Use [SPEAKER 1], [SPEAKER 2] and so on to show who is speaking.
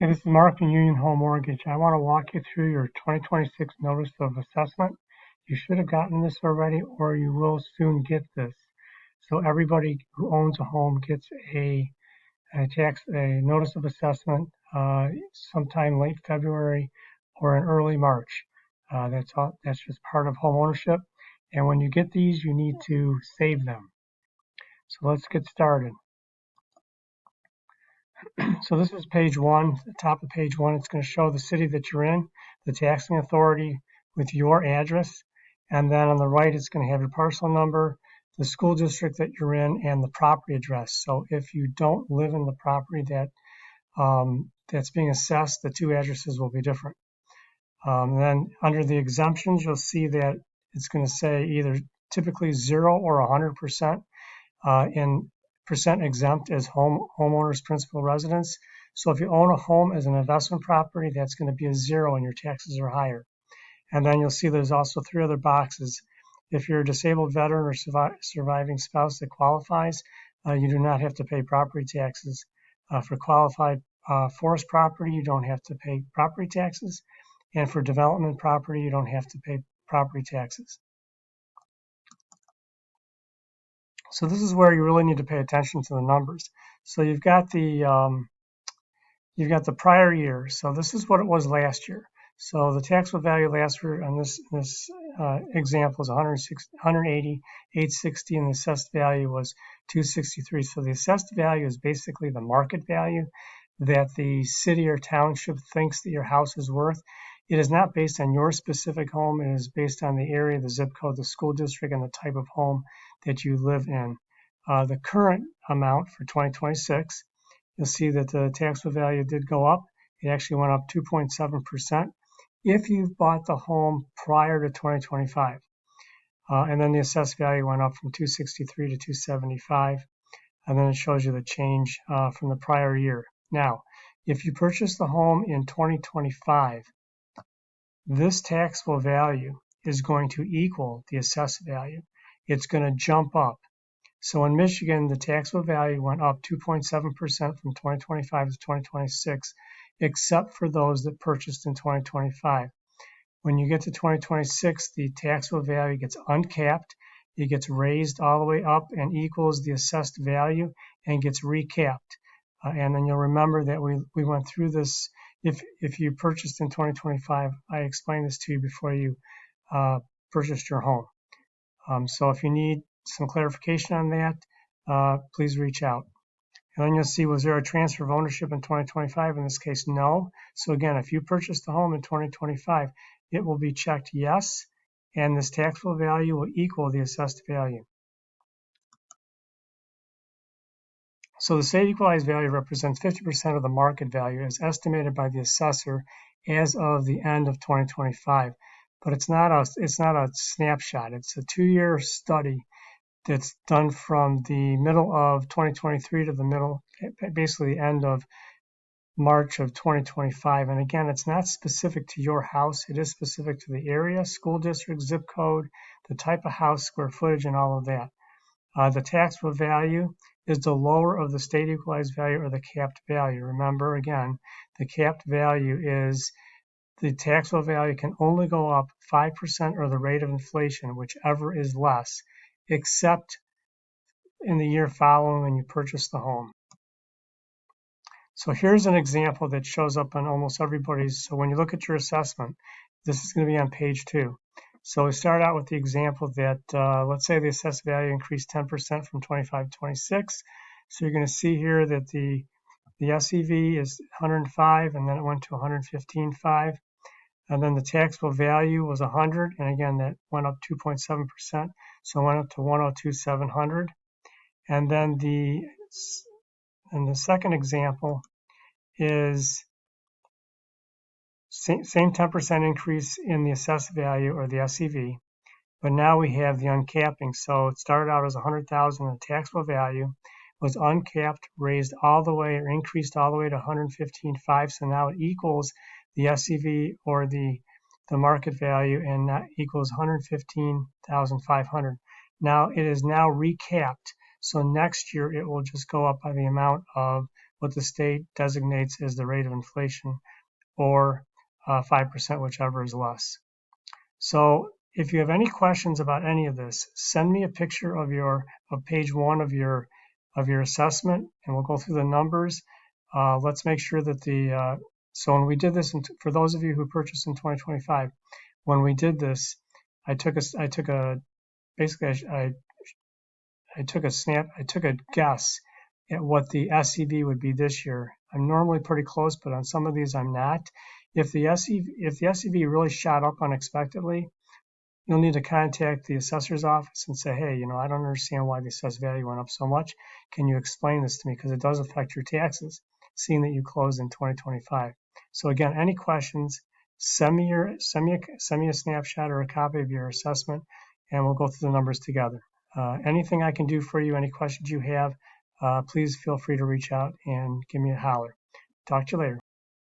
[SPEAKER 1] Hey, this is Mark from Union Home Mortgage. I want to walk you through your 2026 Notice of Assessment. You should have gotten this already, or you will soon get this. So everybody who owns a home gets a Notice of Assessment sometime late February or in early March. That's just part of home ownership. And when you get these, you need to save them. So let's get started. So this is page one, the top of page one. It's going to show the city that you're in, the taxing authority with your address. And then on the right, it's going to have your parcel number, the school district that you're in, and the property address. So if you don't live in the property that's being assessed, the two addresses will be different. Then under the exemptions, you'll see that it's going to say either typically 0 or 100%. In percent exempt as homeowners principal residence. So if you own a home as an investment property, that's going to be a 0 and your taxes are higher. And then you'll see there's also 3 other boxes. If you're a disabled veteran or surviving spouse that qualifies, you do not have to pay property taxes. For qualified forest property, you don't have to pay property taxes. And for development property, you don't have to pay property taxes. So this is where you really need to pay attention to the numbers. So you've got the prior year. So this is what it was last year. So the taxable value last year on this example is 180,860, and the assessed value was 263. So the assessed value is basically the market value that the city or township thinks that your house is worth. It is not based on your specific home. It is based on the area, the zip code, the school district, and the type of home that you live in. The current amount for 2026, you'll see that the taxable value did go up. It actually went up 2.7% if you've bought the home prior to 2025. And then the assessed value went up from 263 to 275. And then it shows you the change from the prior year. Now, if you purchase the home in 2025, this taxable value is going to equal the assessed value. It's going to jump up. So in Michigan, the taxable value went up 2.7% from 2025 to 2026, except for those that purchased in 2025. When you get to 2026, the taxable value gets uncapped. It gets raised all the way up and equals the assessed value and gets recapped. And then you'll remember that we went through this. If you purchased in 2025, I explained this to you before you purchased your home. So if you need some clarification on that, please reach out. And then you'll see, was there a transfer of ownership in 2025? In this case, no. So again, if you purchased the home in 2025, it will be checked yes, and this taxable value will equal the assessed value. So the state equalized value represents 50% of the market value as estimated by the assessor as of the end of 2025. But it's not a snapshot. It's a 2-year study that's done from the middle of 2023 to the middle, basically the end of March of 2025. And again, it's not specific to your house. It is specific to the area, school district, zip code, the type of house, square footage, and all of that. The taxable value is the lower of the state equalized value or the capped value. Remember, again, the capped value is the taxable value can only go up 5% or the rate of inflation, whichever is less, except in the year following when you purchase the home. So here's an example that shows up on almost everybody's. So when you look at your assessment, this is going to be on page 2. So we start out with the example that, let's say the assessed value increased 10% from 25 to 26. So you're going to see here that the SEV is 105, and then it went to 115.5. And then the taxable value was 100, and again, that went up 2.7%. So it went up to 102,700. And then the second example is same 10% increase in the assessed value or the SEV, but now we have the uncapping. So it started out as 100,000 in taxable value, was uncapped, raised all the way or increased all the way to 115.5. So now it equals the SEV or the market value, and that equals 115,500. Now it is now recapped. So next year it will just go up by the amount of what the state designates as the rate of inflation, or 5%, whichever is less. So if you have any questions about any of this, send me a picture of page 1 of your assessment, and we'll go through the numbers. Let's make sure that so when we did this, for those of you who purchased in 2025, when we did this, I took a guess at what the SEV would be this year. I'm normally pretty close, but on some of these I'm not. If the SEV really shot up unexpectedly, you'll need to contact the assessor's office and say, hey, I don't understand why the assessed value went up so much. Can you explain this to me? Because it does affect your taxes, seeing that you closed in 2025. So again, any questions, send me a snapshot or a copy of your assessment, and we'll go through the numbers together. Anything I can do for you, any questions you have, please feel free to reach out and give me a holler. Talk to you later.